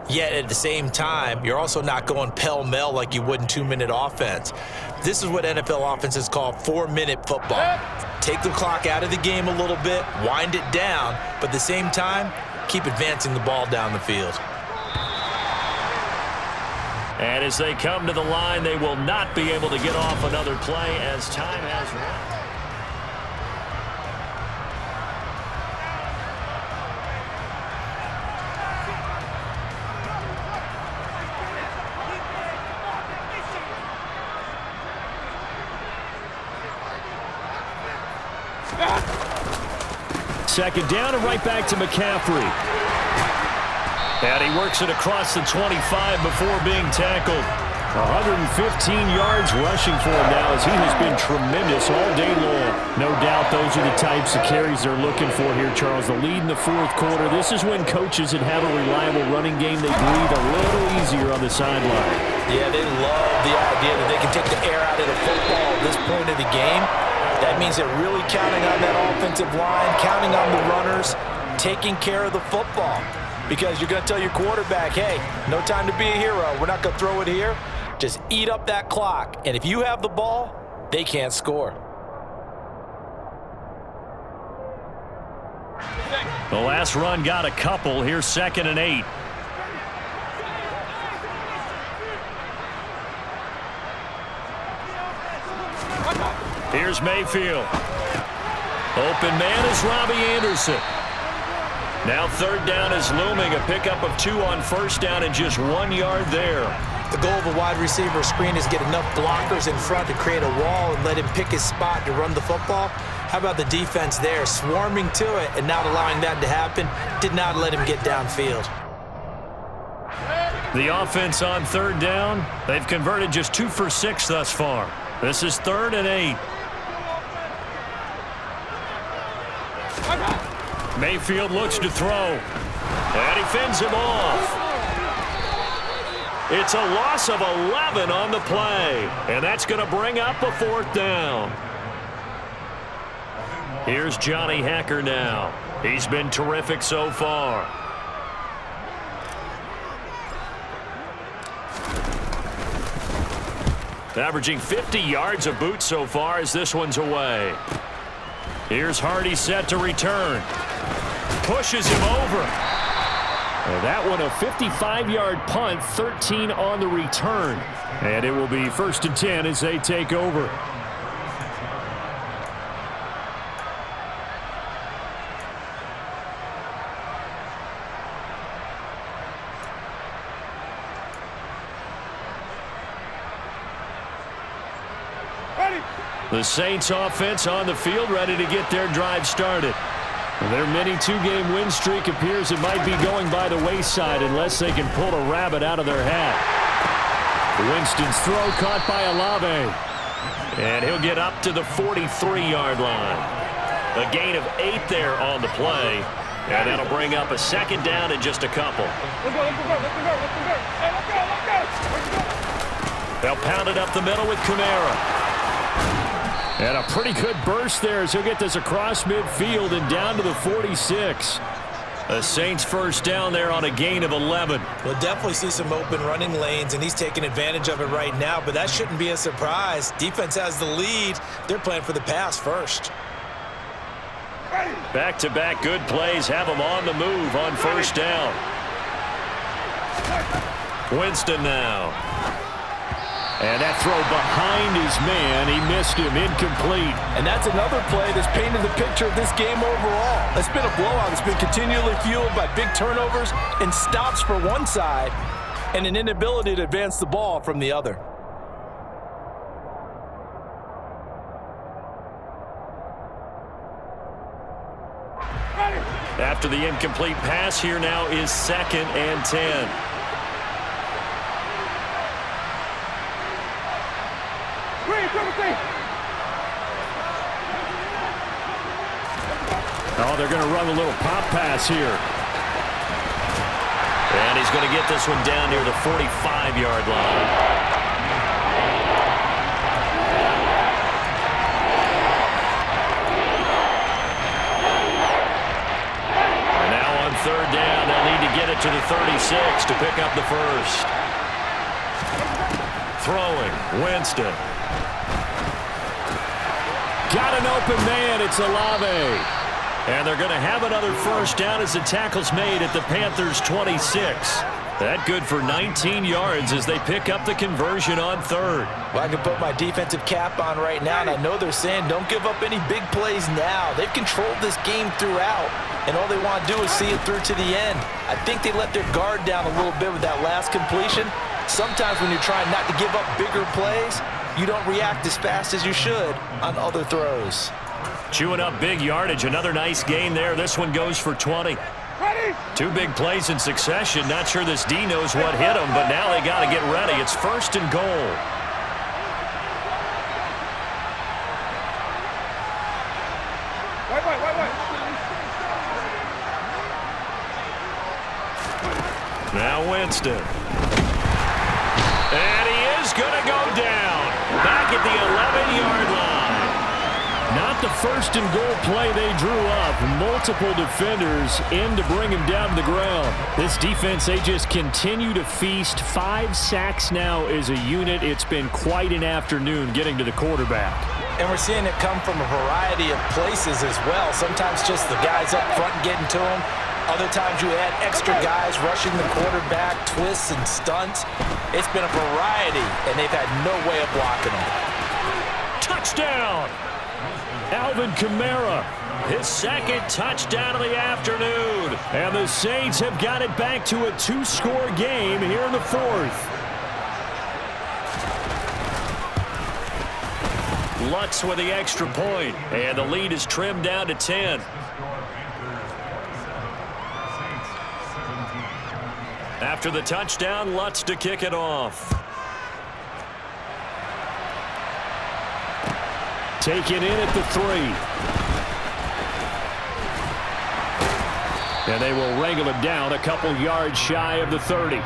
Yet at the same time, you're also not going pell-mell like you would in 2-minute offense. This is what NFL offenses call 4-minute football. Take the clock out of the game a little bit, wind it down, but at the same time, keep advancing the ball down the field. And as they come to the line, they will not be able to get off another play as time has run. Second down and right back to McCaffrey. And he works it across the 25 before being tackled. 115 yards rushing for him now as he has been tremendous all day long. No doubt those are the types of carries they're looking for here, Charles. The lead in the fourth quarter. This is when coaches that have a reliable running game, they breathe a little easier on the sideline. Yeah, they love the idea that they can take the air out of the football at this point of the game. That means they're really counting on that offensive line, counting on the runners, taking care of the football. Because you're going to tell your quarterback, hey, no time to be a hero. We're not going to throw it here. Just eat up that clock. And if you have the ball, they can't score. The last run got a couple. Here's 2nd and 8. Here's Mayfield. Open man is Robbie Anderson. Now 3rd down is looming. A pickup of 2 on 1st down and just 1 yard there. The goal of a wide receiver screen is get enough blockers in front to create a wall and let him pick his spot to run the football. How about the defense there, swarming to it and not allowing that to happen? Did not let him get downfield. The offense on 3rd down, they've converted just 2 for 6 thus far. This is 3rd and 8. Mayfield looks to throw, and he fends him off. It's a loss of 11 on the play, and that's going to bring up a 4th down. Here's Johnny Hekker now. He's been terrific so far. Averaging 50 yards a boot so far as this one's away. Here's Hardy set to return. Pushes him over. That one a 55-yard punt, 13 on the return. And it will be 1st and 10 as they take over. The Saints offense on the field, ready to get their drive started. Their mini 2-game win streak appears it might be going by the wayside unless they can pull a rabbit out of their hat. Winston's throw caught by Olave. And he'll get up to the 43-yard line. A gain of 8 there on the play. And that'll bring up a 2nd down in just a couple. They'll pound it up the middle with Kamara. And a pretty good burst there as he'll get this across midfield and down to the 46. The Saints 1st down there on a gain of 11. We'll definitely see some open running lanes, and he's taking advantage of it right now, but that shouldn't be a surprise. Defense has the lead. They're playing for the pass first. Back-to-back good plays have them on the move on 1st down. Winston now. And that throw behind his man, he missed him, incomplete. And that's another play that's painted the picture of this game overall. It's been a blowout. It's been continually fueled by big turnovers and stops for one side and an inability to advance the ball from the other. After the incomplete pass, here now is 2nd and 10. Oh, they're going to run a little pop pass here. And he's going to get this one down near the 45-yard line. And now on 3rd down, they'll need to get it to the 36 to pick up the 1st. Throwing, Winston. Got an open man, it's Olave. And they're going to have another 1st down as the tackle's made at the Panthers' 26. That good for 19 yards as they pick up the conversion on 3rd. Well, I can put my defensive cap on right now, and I know they're saying don't give up any big plays now. They've controlled this game throughout, and all they want to do is see it through to the end. I think they let their guard down a little bit with that last completion. Sometimes when you're trying not to give up bigger plays, you don't react as fast as you should on other throws. Chewing up big yardage. Another nice gain there. This one goes for 20. Ready? Two big plays in succession. Not sure this D knows what hit him, but now they got to get ready. It's 1st and goal. Now Winston. And he is going to go down. Back at the 11-yard line. Not the 1st and goal play they drew up. Multiple defenders in to bring him down to the ground. This defense, they just continue to feast. 5 sacks now as a unit. It's been quite an afternoon getting to the quarterback. And we're seeing it come from a variety of places as well. Sometimes just the guys up front getting to him. Other times you add extra guys rushing the quarterback, twists and stunts. It's been a variety, and they've had no way of blocking them. Touchdown! Alvin Kamara, His 2nd touchdown of the afternoon. and the Saints have got it back to a 2-score game here in the 4th. Lutz with the extra point, and the lead is trimmed down to 10. After the touchdown, Lutz to kick it off. Taken in at the 3. And they will wrangle him down a couple yards shy of the 30.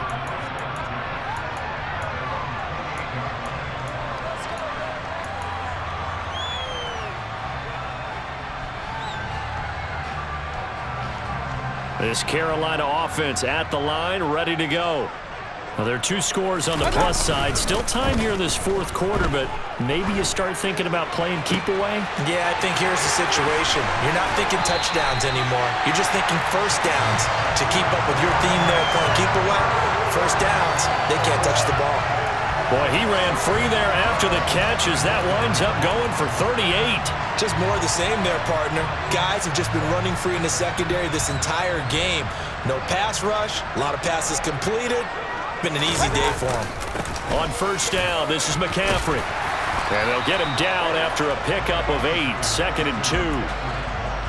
This Carolina offense at the line, ready to go. Well, there are 2 scores on the plus side. Still time here in this 4th quarter, but maybe you start thinking about playing keep away. Yeah, I think here's the situation. You're not thinking touchdowns anymore. You're just thinking 1st downs. To keep up with your theme there, playing keep away, 1st downs, they can't touch the ball. Boy, he ran free there after the catch as that winds up going for 38. Just more of the same there, partner. Guys have just been running free in the secondary this entire game. No pass rush, a lot of passes completed. Been an easy day for him. On 1st down, this is McCaffrey. And they'll get him down after a pickup of 8, 2nd and 2.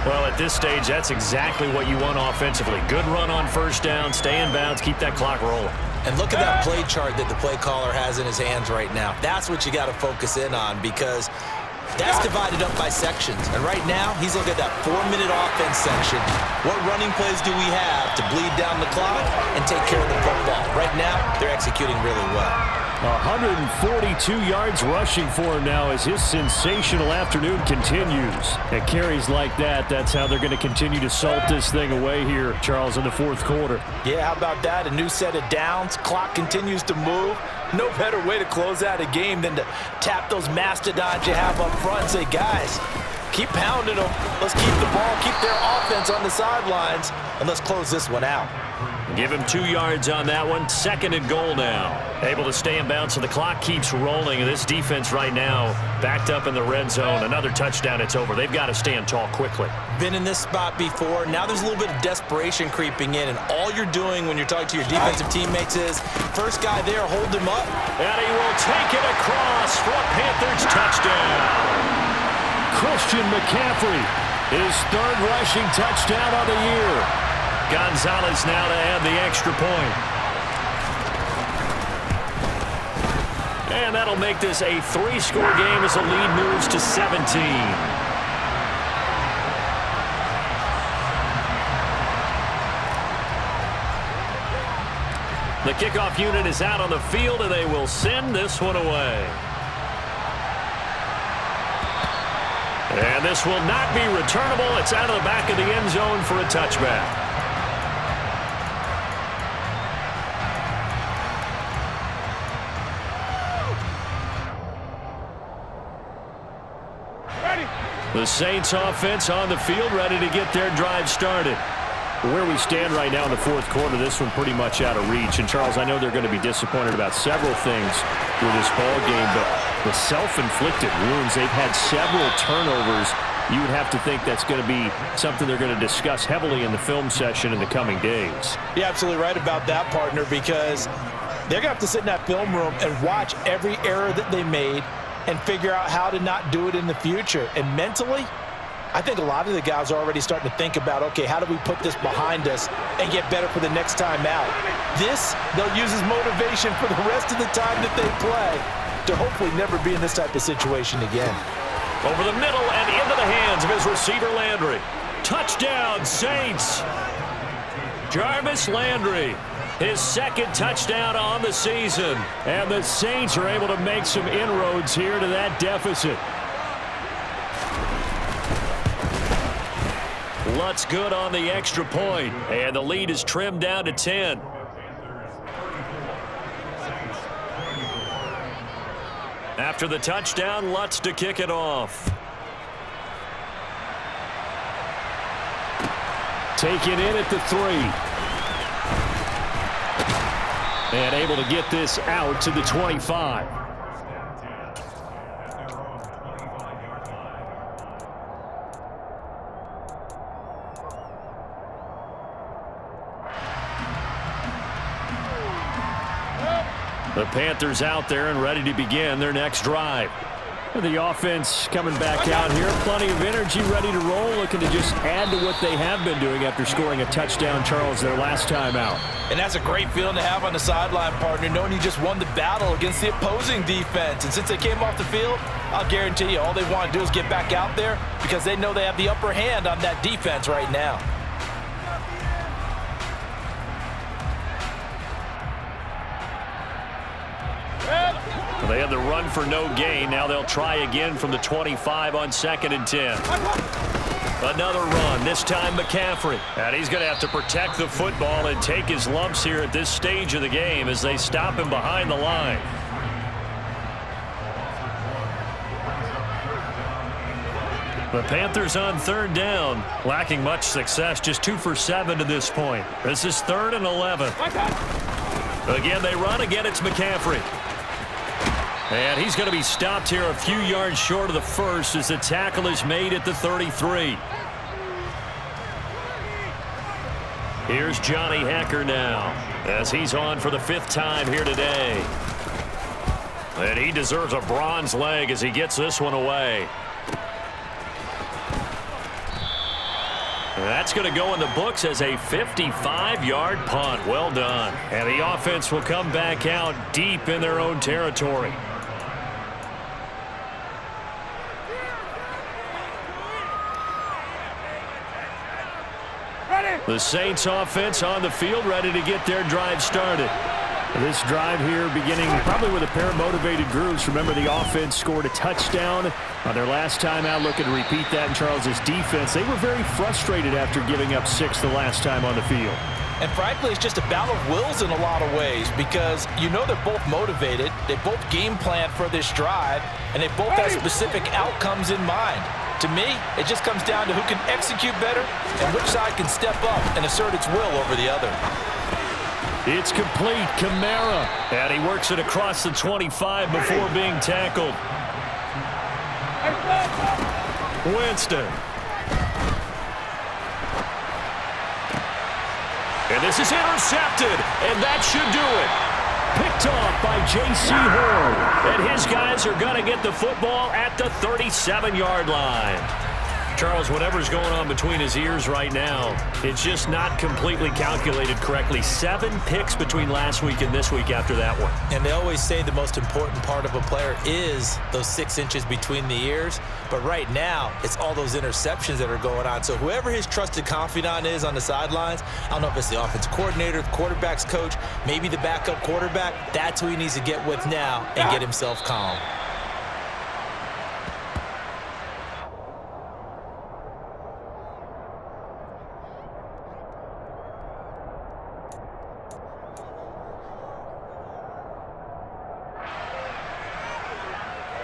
Well, at this stage, that's exactly what you want offensively. Good run on 1st down, stay in bounds, keep that clock rolling. And look at that play chart that the play caller has in his hands right now. That's what you got to focus in on, because that's divided up by sections. And right now, he's looking at that 4-minute offense section. What running plays do we have to bleed down the clock and take care of the football? Right now, they're executing really well. 142 yards rushing for him now as his sensational afternoon continues. At carries like that, that's how they're going to continue to salt this thing away here, Charles, in the 4th quarter. Yeah, how about that? A new set of downs. Clock continues to move. No better way to close out a game than to tap those mastodons you have up front and say, guys, keep pounding them. Let's keep the ball, keep their offense on the sidelines, and let's close this one out. Give him 2 yards on that one. 2nd and goal now. Able to stay in bounds, so the clock keeps rolling. This defense right now backed up in the red zone. Another touchdown, it's over. They've got to stand tall quickly. Been in this spot before. Now there's a little bit of desperation creeping in, and all you're doing when you're talking to your defensive teammates is, first guy there, hold him up. And he will take it across for a Panthers touchdown. Christian McCaffrey, his 3rd rushing touchdown of the year. Gonzalez now to add the extra point. And that'll make this a 3-score game as the lead moves to 17. The kickoff unit is out on the field, and they will send this one away. And this will not be returnable. It's out of the back of the end zone for a touchback. The Saints offense on the field, ready to get their drive started. Where we stand right now in the 4th quarter, this one pretty much out of reach. And, Charles, I know they're going to be disappointed about several things with this ball game, but the self-inflicted wounds, they've had several turnovers. You would have to think that's going to be something they're going to discuss heavily in the film session in the coming days. You're absolutely right about that, partner, because they're going to have to sit in that film room and watch every error that they made and figure out how to not do it in the future. And mentally, I think a lot of the guys are already starting to think about, okay, how do we put this behind us and get better for the next time out? This, they'll use as motivation for the rest of the time that they play to hopefully never be in this type of situation again. Over the middle and into the hands of his receiver, Landry. Touchdown, Saints. Jarvis Landry, his second touchdown on the season. And the Saints are able to make some inroads here to that deficit. Lutz good on the extra point, and the lead is trimmed down to 10. After the touchdown, Lutz to kick it off. Taken in at the 3. And able to get this out to the 25. The Panthers out there and ready to begin their next drive. And the offense coming back out here. Plenty of energy, ready to roll, looking to just add to what they have been doing after scoring a touchdown, Charles, their last time out. And that's a great feeling to have on the sideline, partner, knowing you just won the battle against the opposing defense. And since they came off the field, I'll guarantee you all they want to do is get back out there because they know they have the upper hand on that defense right now. They had the run for no gain. Now they'll try again from the 25 on 2nd and 10. Another run, this time McCaffrey. And he's going to have to protect the football and take his lumps here at this stage of the game as they stop him behind the line. The Panthers on 3rd down, lacking much success, just 2 for 7 to this point. This is 3rd and 11. Again, they run. Again, it's McCaffrey. And he's going to be stopped here a few yards short of the first as the tackle is made at the 33. Here's Johnny Hekker now as he's on for the 5th time here today. And he deserves a bronze leg as he gets this one away. And that's going to go in the books as a 55-yard punt. Well done. And the offense will come back out deep in their own territory. The Saints offense on the field, ready to get their drive started. This drive here beginning probably with a pair of motivated groups. Remember, the offense scored a touchdown on their last time out. Looking to repeat that in Charles's defense. They were very frustrated after giving up 6 the last time on the field. And frankly, it's just a battle of wills in a lot of ways because you know they're both motivated. They both game plan for this drive, and they both have specific outcomes in mind. To me, it just comes down to who can execute better and which side can step up and assert its will over the other. It's complete. Kamara. And he works it across the 25 before being tackled. Winston. And this is intercepted, and that should do it. Picked off by J.C. Horn. And his guys are going to get the football at the 37-yard line. Charles, whatever's going on between his ears right now, it's just not completely calculated correctly. 7 picks between last week and this week after that one. And they always say the most important part of a player is those 6 inches between the ears. But right now, it's all those interceptions that are going on. So whoever his trusted confidant is on the sidelines, I don't know if it's the offensive coordinator, the quarterback's coach, maybe the backup quarterback, that's who he needs to get with now and get himself calm.